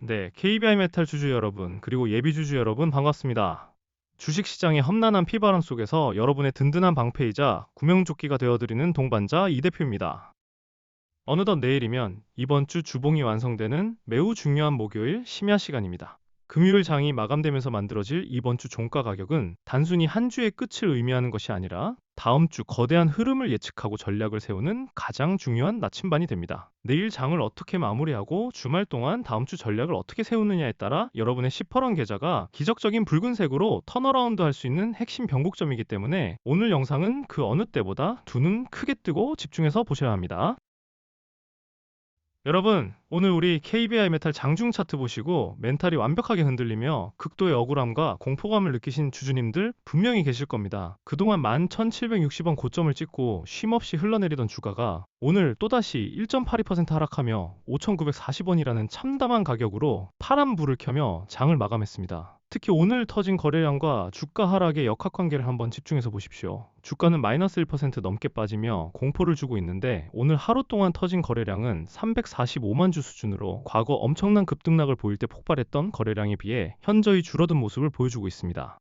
네, KBI 메탈 주주 여러분, 그리고 예비 주주 여러분 반갑습니다. 주식시장의 험난한 피바람 속에서 여러분의 든든한 방패이자 구명조끼가 되어드리는 동반자 이 대표입니다. 어느덧 내일이면 이번 주 주봉이 완성되는 매우 중요한 목요일 심야 시간입니다. 금요일 장이 마감되면서 만들어질 이번 주 종가 가격은 단순히 한 주의 끝을 의미하는 것이 아니라 다음 주 거대한 흐름을 예측하고 전략을 세우는 가장 중요한 나침반이 됩니다. 내일 장을 어떻게 마무리하고 주말 동안 다음 주 전략을 어떻게 세우느냐에 따라 여러분의 시퍼런 계좌가 기적적인 붉은색으로 턴어라운드 할 수 있는 핵심 변곡점이기 때문에 오늘 영상은 그 어느 때보다 두 눈 크게 뜨고 집중해서 보셔야 합니다. 여러분, 오늘 우리 KBI 메탈 장중 차트 보시고 멘탈이 완벽하게 흔들리며 극도의 억울함과 공포감을 느끼신 주주님들 분명히 계실 겁니다. 그동안 11,760원 고점을 찍고 쉼없이 흘러내리던 주가가 오늘 또다시 1.82% 하락하며 5,940원이라는 참담한 가격으로 파란 불을 켜며 장을 마감했습니다. 특히 오늘 터진 거래량과 주가 하락의 역학관계를 한번 집중해서 보십시오. 주가는 마이너스 1% 넘게 빠지며 공포를 주고 있는데 오늘 하루 동안 터진 거래량은 345만 주 수준으로 과거 엄청난 급등락을 보일 때 폭발했던 거래량에 비해 현저히 줄어든 모습을 보여주고 있습니다.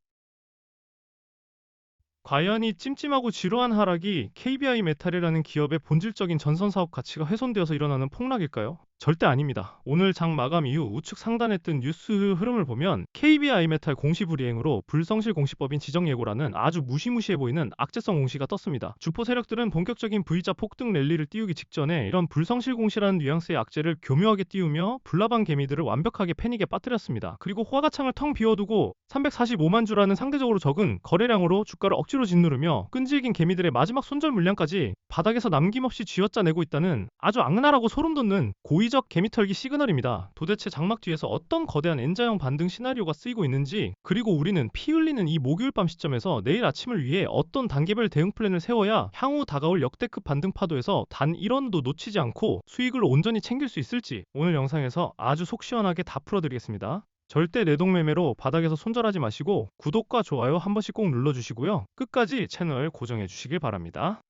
과연 이 찜찜하고 지루한 하락이 KBI 메탈이라는 기업의 본질적인 전선사업 가치가 훼손되어서 일어나는 폭락일까요? 절대 아닙니다. 오늘 장 마감 이후 우측 상단에 뜬 뉴스 흐름을 보면 KBI 메탈 공시불이행으로 불성실 공시법인 지정예고라는 아주 무시무시해 보이는 악재성 공시가 떴습니다. 주포 세력들은 본격적인 V자 폭등 랠리를 띄우기 직전에 이런 불성실 공시라는 뉘앙스의 악재를 교묘하게 띄우며 불나방 개미들을 완벽하게 패닉에 빠뜨렸습니다. 그리고 호가창을 텅 비워두고 345만 주라는 상대적으로 적은 거래량으로 주가를 억지로 짓누르며 끈질긴 개미들의 마지막 손절 물량까지 바닥에서 남김없이 쥐어짜내고 있다는 아주 악랄하고 소름돋는 고의적 개미털기 시그널입니다. 도대체 장막 뒤에서 어떤 거대한 N자형 반등 시나리오가 쓰이고 있는지, 그리고 우리는 피 흘리는 이 목요일 밤 시점에서 내일 아침을 위해 어떤 단계별 대응 플랜을 세워야 향후 다가올 역대급 반등 파도에서 단 1원도 놓치지 않고 수익을 온전히 챙길 수 있을지 오늘 영상에서 아주 속 시원하게 다 풀어드리겠습니다. 절대 내동매매로 바닥에서 손절하지 마시고 구독과 좋아요 한 번씩 꼭 눌러주시고요. 끝까지 채널 고정해 주시길 바랍니다.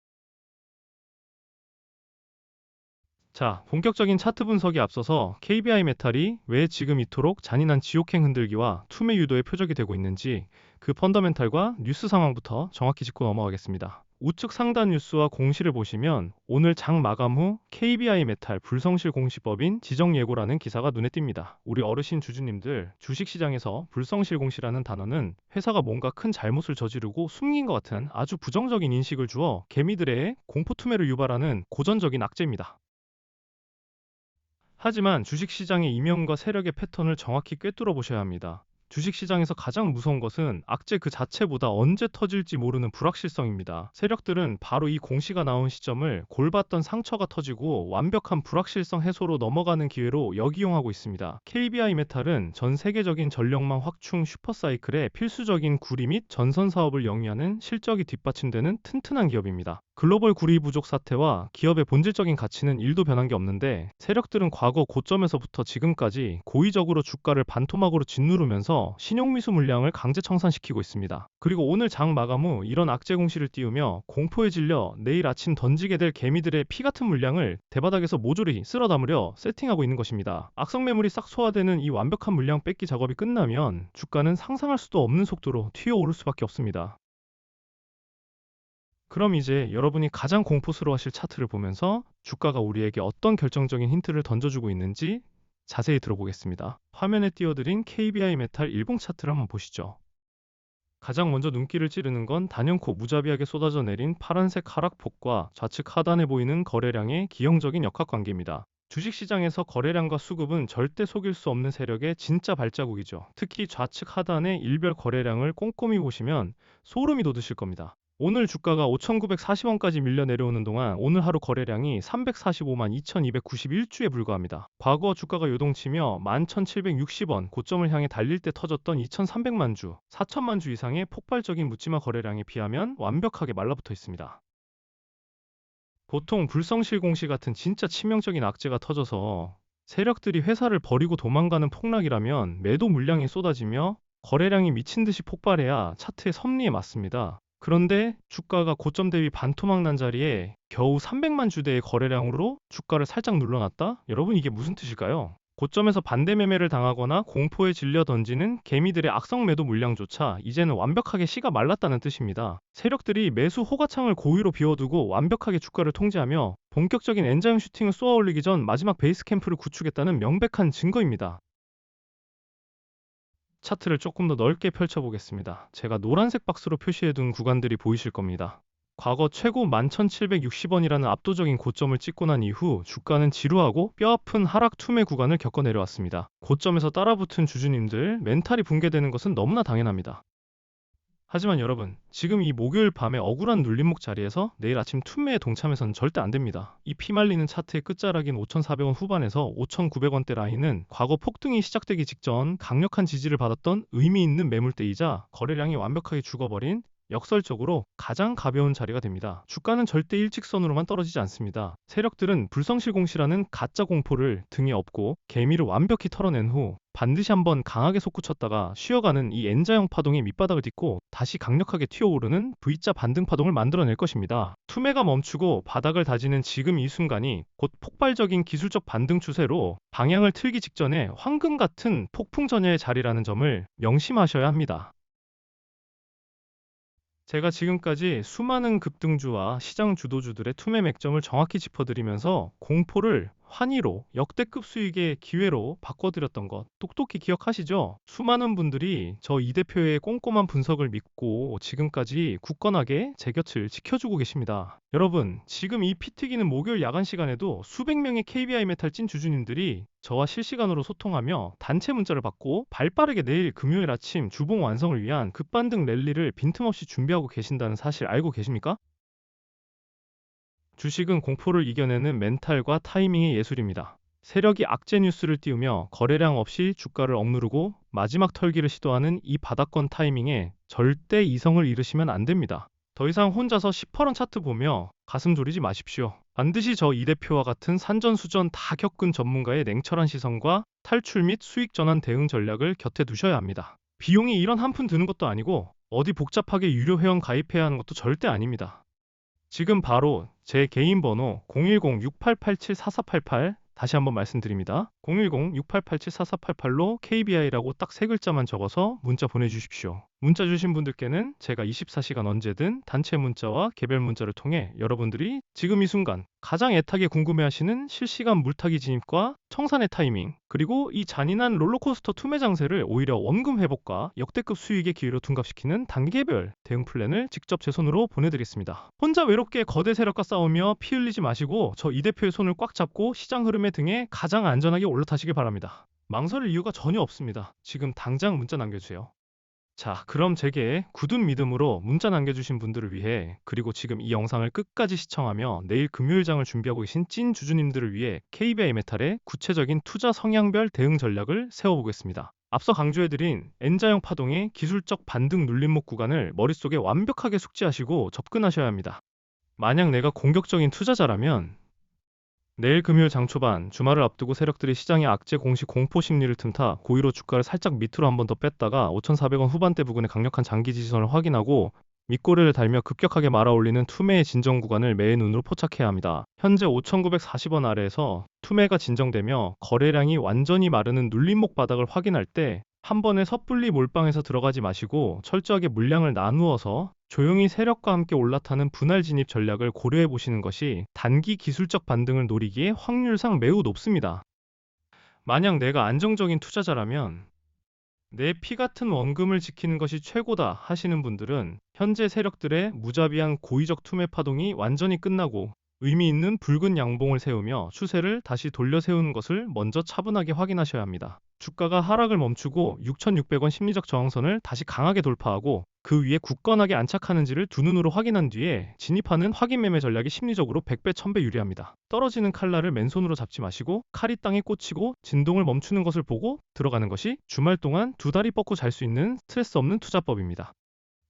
자, 본격적인 차트 분석에 앞서서 KBI 메탈이 왜 지금 이토록 잔인한 지옥행 흔들기와 투매 유도의 표적이 되고 있는지 그 펀더멘탈과 뉴스 상황부터 정확히 짚고 넘어가겠습니다. 우측 상단 뉴스와 공시를 보시면 오늘 장 마감 후 KBI 메탈 불성실 공시법인 지정예고라는 기사가 눈에 띕니다. 우리 어르신 주주님들, 주식시장에서 불성실 공시라는 단어는 회사가 뭔가 큰 잘못을 저지르고 숨긴 것 같은 아주 부정적인 인식을 주어 개미들의 공포투매를 유발하는 고전적인 악재입니다. 하지만 주식시장의 이면과 세력의 패턴을 정확히 꿰뚫어 보셔야 합니다. 주식시장에서 가장 무서운 것은 악재 그 자체보다 언제 터질지 모르는 불확실성입니다. 세력들은 바로 이 공시가 나온 시점을 골봤던 상처가 터지고 완벽한 불확실성 해소로 넘어가는 기회로 역이용하고 있습니다. KBI 메탈은 전 세계적인 전력망 확충 슈퍼사이클의 필수적인 구리 및 전선 사업을 영위하는 실적이 뒷받침되는 튼튼한 기업입니다. 글로벌 구리 부족 사태와 기업의 본질적인 가치는 1도 변한 게 없는데 세력들은 과거 고점에서부터 지금까지 고의적으로 주가를 반토막으로 짓누르면서 신용미수 물량을 강제 청산시키고 있습니다. 그리고 오늘 장 마감 후 이런 악재 공시를 띄우며 공포에 질려 내일 아침 던지게 될 개미들의 피 같은 물량을 대바닥에서 모조리 쓸어 담으려 세팅하고 있는 것입니다. 악성 매물이 싹 소화되는 이 완벽한 물량 뺏기 작업이 끝나면 주가는 상상할 수도 없는 속도로 튀어오를 수밖에 없습니다. 그럼 이제 여러분이 가장 공포스러워하실 차트를 보면서 주가가 우리에게 어떤 결정적인 힌트를 던져주고 있는지 자세히 들어보겠습니다. 화면에 띄워드린 KBI 메탈 일봉 차트를 한번 보시죠. 가장 먼저 눈길을 찌르는 건 단연코 무자비하게 쏟아져 내린 파란색 하락폭과 좌측 하단에 보이는 거래량의 기형적인 역학관계입니다. 주식시장에서 거래량과 수급은 절대 속일 수 없는 세력의 진짜 발자국이죠. 특히 좌측 하단의 일별 거래량을 꼼꼼히 보시면 소름이 돋으실 겁니다. 오늘 주가가 5,940원까지 밀려 내려오는 동안 오늘 하루 거래량이 345만 2,291주에 불과합니다. 과거 주가가 요동치며 11,760원 고점을 향해 달릴 때 터졌던 2,300만 주, 4천만 주 이상의 폭발적인 묻지마 거래량에 비하면 완벽하게 말라붙어 있습니다. 보통 불성실 공시 같은 진짜 치명적인 악재가 터져서 세력들이 회사를 버리고 도망가는 폭락이라면 매도 물량이 쏟아지며 거래량이 미친 듯이 폭발해야 차트의 섭리에 맞습니다. 그런데 주가가 고점 대비 반토막 난 자리에 겨우 300만 주대의 거래량으로 주가를 살짝 눌러놨다? 여러분 이게 무슨 뜻일까요? 고점에서 반대 매매를 당하거나 공포에 질려 던지는 개미들의 악성 매도 물량조차 이제는 완벽하게 씨가 말랐다는 뜻입니다. 세력들이 매수 호가창을 고의로 비워두고 완벽하게 주가를 통제하며 본격적인 N자형 슈팅을 쏘아 올리기 전 마지막 베이스 캠프를 구축했다는 명백한 증거입니다. 차트를 조금 더 넓게 펼쳐보겠습니다. 제가 노란색 박스로 표시해둔 구간들이 보이실 겁니다. 과거 최고 11,760원이라는 압도적인 고점을 찍고 난 이후 주가는 지루하고 뼈아픈 하락 투매 구간을 겪어 내려왔습니다. 고점에서 따라붙은 주주님들 멘탈이 붕괴되는 것은 너무나 당연합니다. 하지만 여러분, 지금 이 목요일 밤에 억울한 눌림목 자리에서 내일 아침 투매에 동참해서는 절대 안 됩니다. 이 피말리는 차트의 끝자락인 5,400원 후반에서 5,900원대 라인은 과거 폭등이 시작되기 직전 강력한 지지를 받았던 의미 있는 매물대이자 거래량이 완벽하게 죽어버린 역설적으로 가장 가벼운 자리가 됩니다. 주가는 절대 일직선으로만 떨어지지 않습니다. 세력들은 불성실공시라는 가짜 공포를 등에 업고 개미를 완벽히 털어낸 후 반드시 한번 강하게 솟구쳤다가 쉬어가는 이 N자형 파동의 밑바닥을 딛고 다시 강력하게 튀어오르는 V자 반등 파동을 만들어낼 것입니다. 투매가 멈추고 바닥을 다지는 지금 이 순간이 곧 폭발적인 기술적 반등 추세로 방향을 틀기 직전에 황금 같은 폭풍 전야의 자리라는 점을 명심하셔야 합니다. 제가 지금까지 수많은 급등주와 시장 주도주들의 투매 맥점을 정확히 짚어드리면서 공포를 환희로 역대급 수익의 기회로 바꿔드렸던 것 똑똑히 기억하시죠? 수많은 분들이 저 이 대표의 꼼꼼한 분석을 믿고 지금까지 굳건하게 제 곁을 지켜주고 계십니다. 여러분, 지금 이 피 튀기는 목요일 야간 시간에도 수백 명의 KBI 메탈 찐 주주님들이 저와 실시간으로 소통하며 단체 문자를 받고 발빠르게 내일 금요일 아침 주봉 완성을 위한 급반등 랠리를 빈틈없이 준비하고 계신다는 사실 알고 계십니까? 주식은 공포를 이겨내는 멘탈과 타이밍의 예술입니다. 세력이 악재 뉴스를 띄우며 거래량 없이 주가를 억누르고 마지막 털기를 시도하는 이 바닥권 타이밍에 절대 이성을 잃으시면 안 됩니다. 더 이상 혼자서 시퍼런 차트 보며 가슴 졸이지 마십시오. 반드시 저 이 대표와 같은 산전수전 다 겪은 전문가의 냉철한 시선과 탈출 및 수익 전환 대응 전략을 곁에 두셔야 합니다. 비용이 1원 한 푼 드는 것도 아니고 어디 복잡하게 유료 회원 가입해야 하는 것도 절대 아닙니다. 지금 바로 제 개인 번호 010-6887-4488 다시 한번 말씀드립니다. 010-6887-4488로 KBI라고 딱 세 글자만 적어서 문자 보내주십시오. 문자 주신 분들께는 제가 24시간 언제든 단체 문자와 개별 문자를 통해 여러분들이 지금 이 순간 가장 애타게 궁금해하시는 실시간 물타기 진입과 청산의 타이밍, 그리고 이 잔인한 롤러코스터 투매 장세를 오히려 원금 회복과 역대급 수익의 기회로 둔갑시키는 단계별 대응 플랜을 직접 제 손으로 보내드리겠습니다. 혼자 외롭게 거대 세력과 싸우며 피 흘리지 마시고 저 이 대표의 손을 꽉 잡고 시장 흐름의 등에 가장 안전하게 올라타시길 바랍니다. 망설일 이유가 전혀 없습니다. 지금 당장 문자 남겨주세요. 자, 그럼 제게 굳은 믿음으로 문자 남겨주신 분들을 위해, 그리고 지금 이 영상을 끝까지 시청하며 내일 금요일장을 준비하고 계신 찐 주주님들을 위해 KBI 메탈의 구체적인 투자 성향별 대응 전략을 세워보겠습니다. 앞서 강조해드린 N자형 파동의 기술적 반등 눌림목 구간을 머릿속에 완벽하게 숙지하시고 접근하셔야 합니다. 만약 내가 공격적인 투자자라면 내일 금요일 장 초반 주말을 앞두고 세력들이 시장의 악재 공시 공포 심리를 틈타 고의로 주가를 살짝 밑으로 한 번 더 뺐다가 5,400원 후반대 부근의 강력한 장기 지지선을 확인하고 밑꼬리를 달며 급격하게 말아올리는 투매의 진정 구간을 매의 눈으로 포착해야 합니다. 현재 5,940원 아래에서 투매가 진정되며 거래량이 완전히 마르는 눌림목 바닥을 확인할 때 한 번에 섣불리 몰빵해서 들어가지 마시고 철저하게 물량을 나누어서 조용히 세력과 함께 올라타는 분할 진입 전략을 고려해 보시는 것이 단기 기술적 반등을 노리기에 확률상 매우 높습니다. 만약 내가 안정적인 투자자라면 내 피 같은 원금을 지키는 것이 최고다 하시는 분들은 현재 세력들의 무자비한 고의적 투매 파동이 완전히 끝나고 의미 있는 붉은 양봉을 세우며 추세를 다시 돌려 세우는 것을 먼저 차분하게 확인하셔야 합니다. 주가가 하락을 멈추고 6,600원 심리적 저항선을 다시 강하게 돌파하고 그 위에 굳건하게 안착하는지를 두 눈으로 확인한 뒤에 진입하는 확인 매매 전략이 심리적으로 100배, 1000배 유리합니다. 떨어지는 칼날을 맨손으로 잡지 마시고 칼이 땅에 꽂히고 진동을 멈추는 것을 보고 들어가는 것이 주말 동안 두 다리 뻗고 잘 수 있는 스트레스 없는 투자법입니다.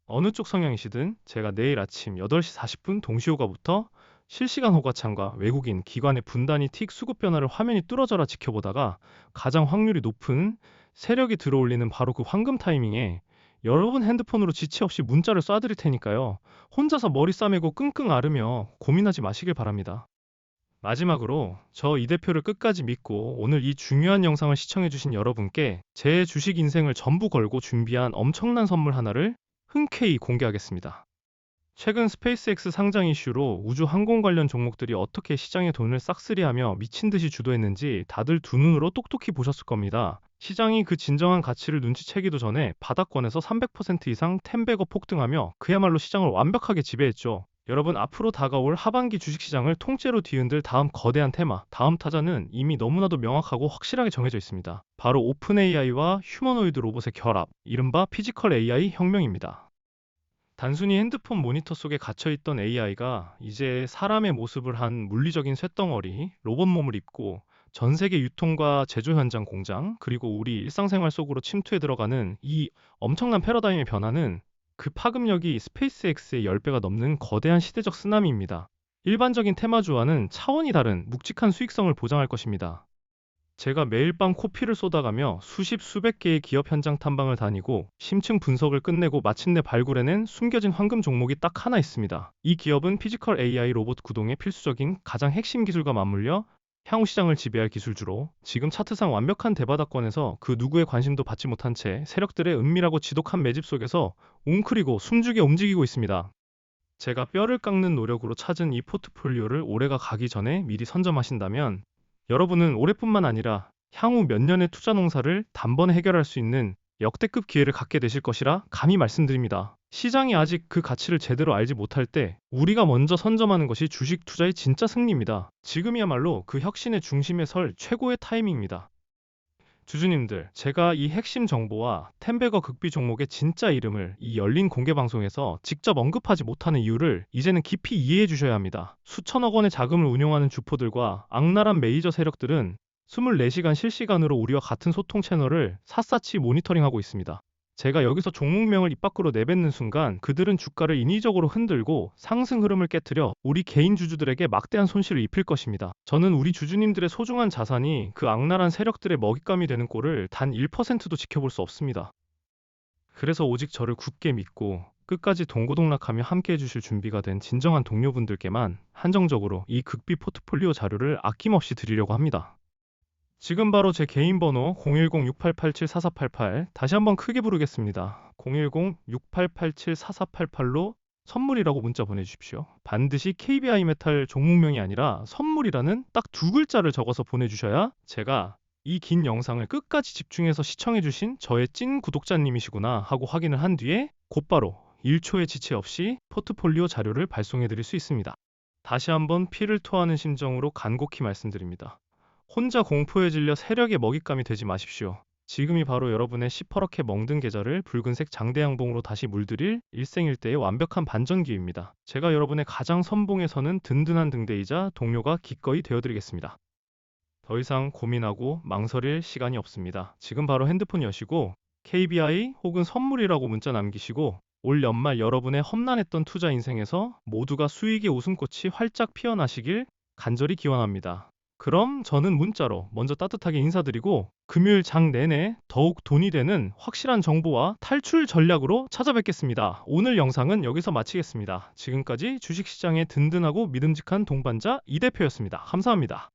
어느 쪽 성향이시든 제가 내일 아침 8시 40분 동시호가부터 실시간 호가창과 외국인, 기관의 분단위 틱 수급 변화를 화면이 뚫어져라 지켜보다가 가장 확률이 높은 세력이 들어올리는 바로 그 황금 타이밍에 여러분 핸드폰으로 지체 없이 문자를 쏴드릴 테니까요. 혼자서 머리 싸매고 끙끙 앓으며 고민하지 마시길 바랍니다. 마지막으로 저 이 대표를 끝까지 믿고 오늘 이 중요한 영상을 시청해주신 여러분께 제 주식 인생을 전부 걸고 준비한 엄청난 선물 하나를 흔쾌히 공개하겠습니다. 최근 스페이스X 상장 이슈로 우주 항공 관련 종목들이 어떻게 시장의 돈을 싹쓸이하며 미친 듯이 주도했는지 다들 두 눈으로 똑똑히 보셨을 겁니다. 시장이 그 진정한 가치를 눈치채기도 전에 바닥권에서 300% 이상 텐베거 폭등하며 그야말로 시장을 완벽하게 지배했죠. 여러분, 앞으로 다가올 하반기 주식시장을 통째로 뒤흔들 다음 거대한 테마, 다음 타자는 이미 너무나도 명확하고 확실하게 정해져 있습니다. 바로 오픈 AI와 휴머노이드 로봇의 결합, 이른바 피지컬 AI 혁명입니다. 단순히 핸드폰 모니터 속에 갇혀있던 AI가 이제 사람의 모습을 한 물리적인 쇳덩어리, 로봇 몸을 입고 전 세계 유통과 제조 현장 공장, 그리고 우리 일상생활 속으로 침투해 들어가는 이 엄청난 패러다임의 변화는 그 파급력이 스페이스X의 10배가 넘는 거대한 시대적 쓰나미입니다. 일반적인 테마주와는 차원이 다른 묵직한 수익성을 보장할 것입니다. 제가 매일 밤 코피를 쏟아가며 수십 수백 개의 기업 현장 탐방을 다니고 심층 분석을 끝내고 마침내 발굴해낸 숨겨진 황금 종목이 딱 하나 있습니다. 이 기업은 피지컬 AI 로봇 구동의 필수적인 가장 핵심 기술과 맞물려 향후 시장을 지배할 기술주로 지금 차트상 완벽한 대바닥권에서 그 누구의 관심도 받지 못한 채 세력들의 은밀하고 지독한 매집 속에서 웅크리고 숨죽여 움직이고 있습니다. 제가 뼈를 깎는 노력으로 찾은 이 포트폴리오를 올해가 가기 전에 미리 선점하신다면 여러분은 올해뿐만 아니라 향후 몇 년의 투자 농사를 단번에 해결할 수 있는 역대급 기회를 갖게 되실 것이라 감히 말씀드립니다. 시장이 아직 그 가치를 제대로 알지 못할 때 우리가 먼저 선점하는 것이 주식 투자의 진짜 승리입니다. 지금이야말로 그 혁신의 중심에 설 최고의 타이밍입니다. 주주님들, 제가 이 핵심 정보와 텐베거 극비 종목의 진짜 이름을 이 열린 공개 방송에서 직접 언급하지 못하는 이유를 이제는 깊이 이해해 주셔야 합니다. 수천억 원의 자금을 운용하는 주포들과 악랄한 메이저 세력들은 24시간 실시간으로 우리와 같은 소통 채널을 샅샅이 모니터링하고 있습니다. 제가 여기서 종목명을 입 밖으로 내뱉는 순간 그들은 주가를 인위적으로 흔들고 상승 흐름을 깨트려 우리 개인 주주들에게 막대한 손실을 입힐 것입니다. 저는 우리 주주님들의 소중한 자산이 그 악랄한 세력들의 먹잇감이 되는 꼴을 단 1%도 지켜볼 수 없습니다. 그래서 오직 저를 굳게 믿고 끝까지 동고동락하며 함께해 주실 준비가 된 진정한 동료분들께만 한정적으로 이 극비 포트폴리오 자료를 아낌없이 드리려고 합니다. 지금 바로 제 개인 번호 010-6887-4488 다시 한번 크게 부르겠습니다. 010-6887-4488로 선물이라고 문자 보내주십시오. 반드시 KBI 메탈 종목명이 아니라 선물이라는 딱 두 글자를 적어서 보내주셔야 제가 이 긴 영상을 끝까지 집중해서 시청해주신 저의 찐 구독자님이시구나 하고 확인을 한 뒤에 곧바로 1초의 지체 없이 포트폴리오 자료를 발송해드릴 수 있습니다. 다시 한번 피를 토하는 심정으로 간곡히 말씀드립니다. 혼자 공포에 질려 세력의 먹잇감이 되지 마십시오. 지금이 바로 여러분의 시퍼렇게 멍든 계절을 붉은색 장대양봉으로 다시 물들일 일생일대의 완벽한 반전 기회입니다. 제가 여러분의 가장 선봉에 서는 든든한 등대이자 동료가 기꺼이 되어드리겠습니다. 더 이상 고민하고 망설일 시간이 없습니다. 지금 바로 핸드폰 여시고 KBI 혹은 선물이라고 문자 남기시고 올 연말 여러분의 험난했던 투자 인생에서 모두가 수익의 웃음꽃이 활짝 피어나시길 간절히 기원합니다. 그럼 저는 문자로 먼저 따뜻하게 인사드리고 금요일 장 내내 더욱 돈이 되는 확실한 정보와 탈출 전략으로 찾아뵙겠습니다. 오늘 영상은 여기서 마치겠습니다. 지금까지 주식시장의 든든하고 믿음직한 동반자 이 대표였습니다. 감사합니다.